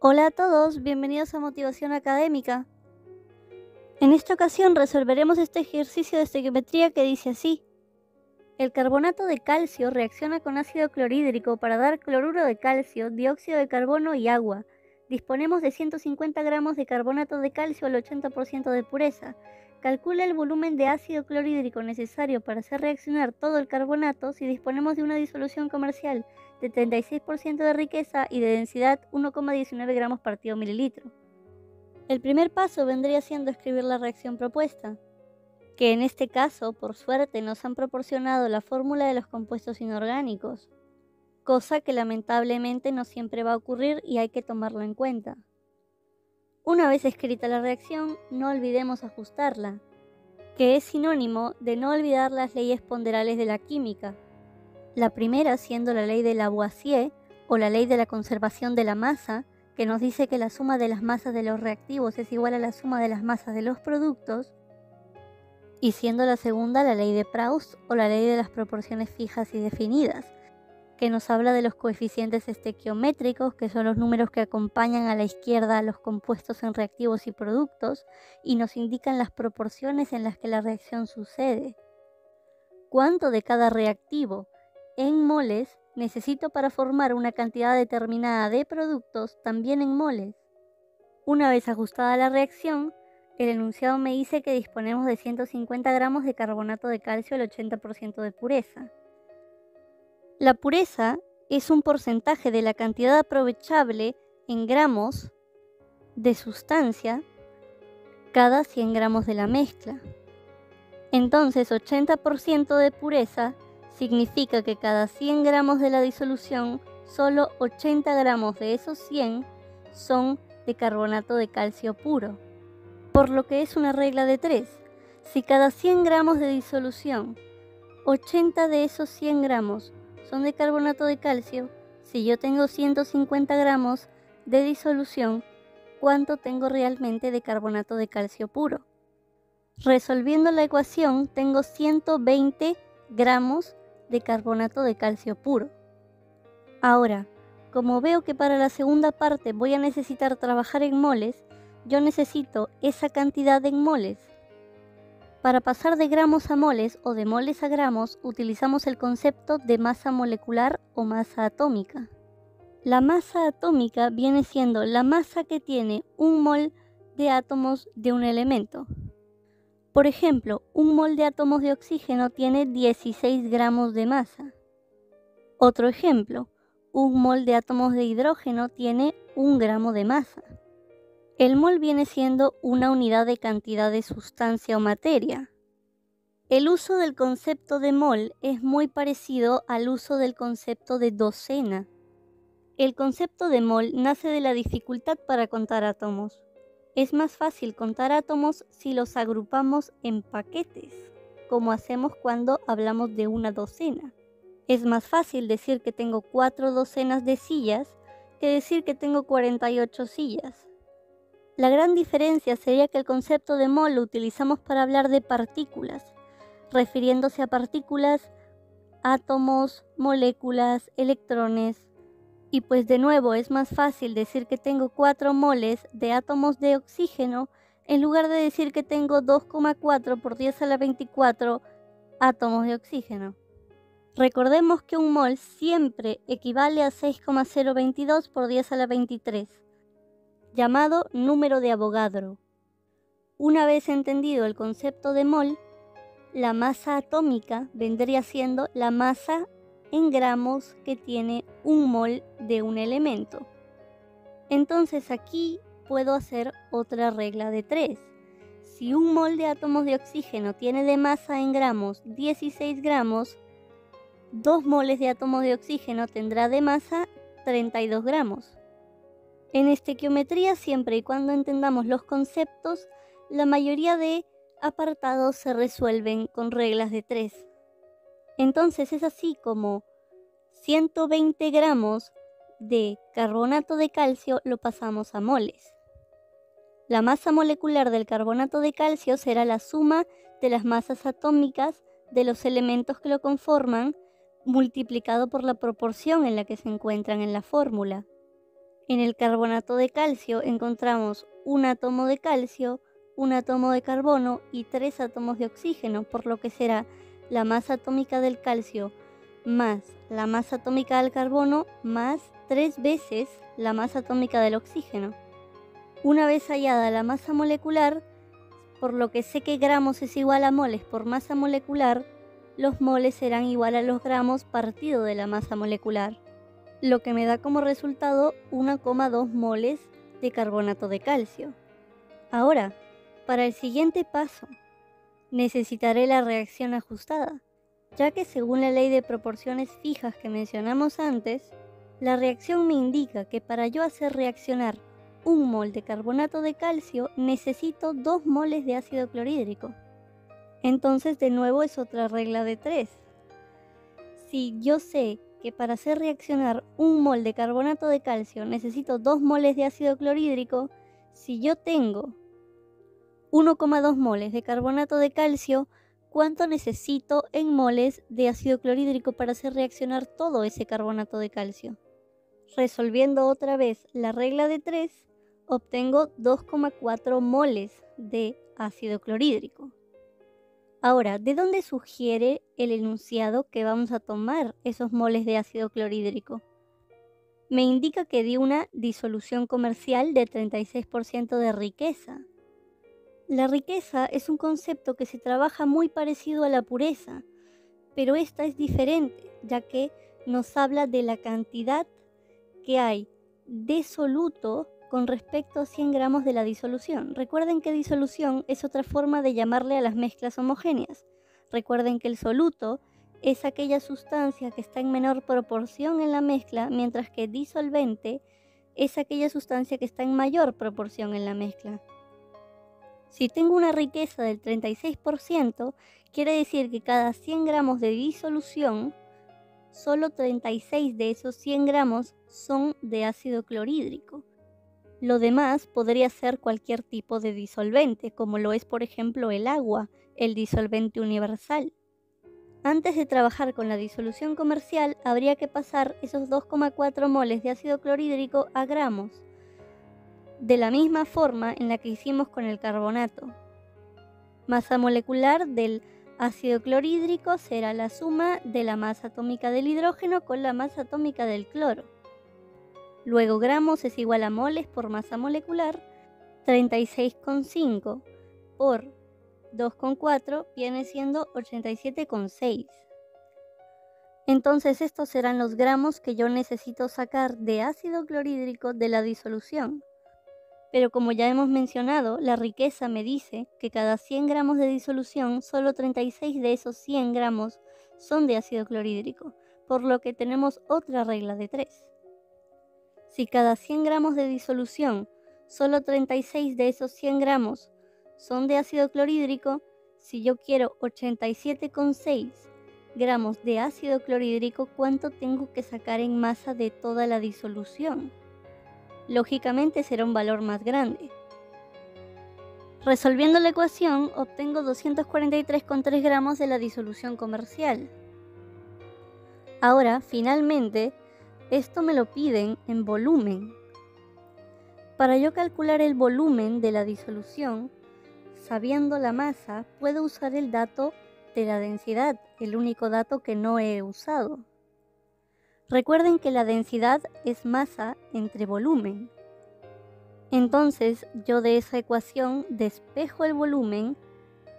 Hola a todos, bienvenidos a Motivación Académica. En esta ocasión resolveremos este ejercicio de estequiometría que dice así. El carbonato de calcio reacciona con ácido clorhídrico para dar cloruro de calcio, dióxido de carbono y agua. Disponemos de 150 gramos de carbonato de calcio al 80% de pureza. Calcula el volumen de ácido clorhídrico necesario para hacer reaccionar todo el carbonato si disponemos de una disolución comercial de 36% de riqueza y de densidad 1,19 gramos partido mililitro. El primer paso vendría siendo escribir la reacción propuesta, que en este caso, por suerte, nos han proporcionado la fórmula de los compuestos inorgánicos, cosa que lamentablemente no siempre va a ocurrir y hay que tomarlo en cuenta. Una vez escrita la reacción, no olvidemos ajustarla, que es sinónimo de no olvidar las leyes ponderales de la química. La primera siendo la ley de Lavoisier, o la ley de la conservación de la masa, que nos dice que la suma de las masas de los reactivos es igual a la suma de las masas de los productos, y siendo la segunda la ley de Proust, o la ley de las proporciones fijas y definidas, que nos habla de los coeficientes estequiométricos, que son los números que acompañan a la izquierda a los compuestos en reactivos y productos, y nos indican las proporciones en las que la reacción sucede. ¿Cuánto de cada reactivo en moles necesito para formar una cantidad determinada de productos también en moles? Una vez ajustada la reacción, el enunciado me dice que disponemos de 150 gramos de carbonato de calcio al 80% de pureza. La pureza es un porcentaje de la cantidad aprovechable en gramos de sustancia cada 100 gramos de la mezcla. Entonces, 80% de pureza significa que cada 100 gramos de la disolución, solo 80 gramos de esos 100 son de carbonato de calcio puro, por lo que es una regla de 3. Si cada 100 gramos de disolución, 80 de esos 100 gramos son de carbonato de calcio, si yo tengo 150 gramos de disolución, ¿cuánto tengo realmente de carbonato de calcio puro? Resolviendo la ecuación, tengo 120 gramos de carbonato de calcio puro. Ahora, como veo que para la segunda parte voy a necesitar trabajar en moles, yo necesito esa cantidad en moles. Para pasar de gramos a moles o de moles a gramos, utilizamos el concepto de masa molecular o masa atómica. La masa atómica viene siendo la masa que tiene un mol de átomos de un elemento. Por ejemplo, un mol de átomos de oxígeno tiene 16 gramos de masa. Otro ejemplo, un mol de átomos de hidrógeno tiene 1 gramo de masa. El mol viene siendo una unidad de cantidad de sustancia o materia. El uso del concepto de mol es muy parecido al uso del concepto de docena. El concepto de mol nace de la dificultad para contar átomos. Es más fácil contar átomos si los agrupamos en paquetes, como hacemos cuando hablamos de una docena. Es más fácil decir que tengo 4 docenas de sillas que decir que tengo 48 sillas. La gran diferencia sería que el concepto de mol lo utilizamos para hablar de partículas, refiriéndose a partículas, átomos, moléculas, electrones. Y pues de nuevo es más fácil decir que tengo 4 moles de átomos de oxígeno en lugar de decir que tengo 2,4 por 10 a la 24 átomos de oxígeno. Recordemos que un mol siempre equivale a 6,022 por 10 a la 23, llamado número de Avogadro. Una vez entendido el concepto de mol, la masa atómica vendría siendo la masa en gramos que tiene un mol de un elemento. Entonces aquí puedo hacer otra regla de 3. Si un mol de átomos de oxígeno tiene de masa en gramos 16 gramos, 2 moles de átomos de oxígeno tendrá de masa 32 gramos. En estequiometría, siempre y cuando entendamos los conceptos, la mayoría de apartados se resuelven con reglas de 3. Entonces es así como 120 gramos de carbonato de calcio lo pasamos a moles. La masa molecular del carbonato de calcio será la suma de las masas atómicas de los elementos que lo conforman multiplicado por la proporción en la que se encuentran en la fórmula. En el carbonato de calcio encontramos un átomo de calcio, un átomo de carbono y 3 átomos de oxígeno, por lo que será la masa atómica del calcio más la masa atómica del carbono más 3 veces la masa atómica del oxígeno. Una vez hallada la masa molecular, por lo que sé que gramos es igual a moles por masa molecular, los moles serán igual a los gramos partido de la masa molecular, lo que me da como resultado 1,2 moles de carbonato de calcio. Ahora, para el siguiente paso, necesitaré la reacción ajustada, ya que según la ley de proporciones fijas que mencionamos antes, la reacción me indica que para yo hacer reaccionar 1 mol de carbonato de calcio necesito 2 moles de ácido clorhídrico. Entonces de nuevo es otra regla de 3. Si yo sé que para hacer reaccionar 1 mol de carbonato de calcio necesito 2 moles de ácido clorhídrico, si yo tengo 1,2 moles de carbonato de calcio, ¿cuánto necesito en moles de ácido clorhídrico para hacer reaccionar todo ese carbonato de calcio? Resolviendo otra vez la regla de 3, obtengo 2,4 moles de ácido clorhídrico. Ahora, ¿de dónde sugiere el enunciado que vamos a tomar esos moles de ácido clorhídrico? Me indica que di una disolución comercial de 36% de riqueza. La riqueza es un concepto que se trabaja muy parecido a la pureza, pero esta es diferente, ya que nos habla de la cantidad que hay de soluto con respecto a 100 gramos de la disolución. Recuerden que disolución es otra forma de llamarle a las mezclas homogéneas. Recuerden que el soluto es aquella sustancia que está en menor proporción en la mezcla, mientras que disolvente es aquella sustancia que está en mayor proporción en la mezcla. Si tengo una riqueza del 36%, quiere decir que cada 100 gramos de disolución, solo 36 de esos 100 gramos son de ácido clorhídrico. Lo demás podría ser cualquier tipo de disolvente, como lo es por ejemplo el agua, el disolvente universal. Antes de trabajar con la disolución comercial, habría que pasar esos 2,4 moles de ácido clorhídrico a gramos, de la misma forma en la que hicimos con el carbonato. Masa molecular del ácido clorhídrico será la suma de la masa atómica del hidrógeno con la masa atómica del cloro. Luego gramos es igual a moles por masa molecular, 36,5 por 2,4 viene siendo 87,6. Entonces estos serán los gramos que yo necesito sacar de ácido clorhídrico de la disolución. Pero como ya hemos mencionado, la riqueza me dice que cada 100 gramos de disolución, solo 36 de esos 100 gramos son de ácido clorhídrico, por lo que tenemos otra regla de 3. Si cada 100 gramos de disolución, solo 36 de esos 100 gramos son de ácido clorhídrico, si yo quiero 87,6 gramos de ácido clorhídrico, ¿cuánto tengo que sacar en masa de toda la disolución? Lógicamente será un valor más grande. Resolviendo la ecuación, obtengo 243,3 gramos de la disolución comercial. Ahora, finalmente, esto me lo piden en volumen. Para yo calcular el volumen de la disolución, sabiendo la masa, puedo usar el dato de la densidad, el único dato que no he usado. Recuerden que la densidad es masa entre volumen. Entonces yo de esa ecuación despejo el volumen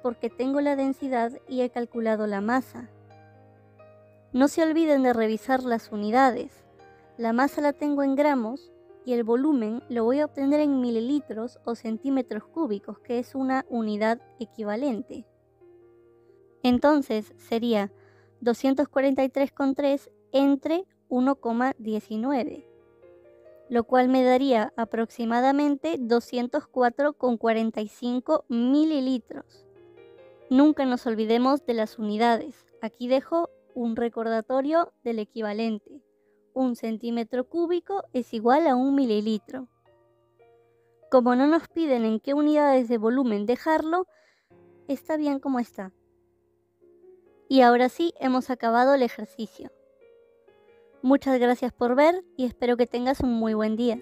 porque tengo la densidad y he calculado la masa. No se olviden de revisar las unidades. La masa la tengo en gramos y el volumen lo voy a obtener en mililitros o centímetros cúbicos, que es una unidad equivalente. Entonces sería 243,3 entre 1,19, lo cual me daría aproximadamente 204,45 mililitros. Nunca nos olvidemos de las unidades. Aquí dejo un recordatorio del equivalente. 1 centímetro cúbico es igual a 1 mililitro. Como no nos piden en qué unidades de volumen dejarlo, está bien como está. Y ahora sí, hemos acabado el ejercicio. Muchas gracias por ver y espero que tengas un muy buen día.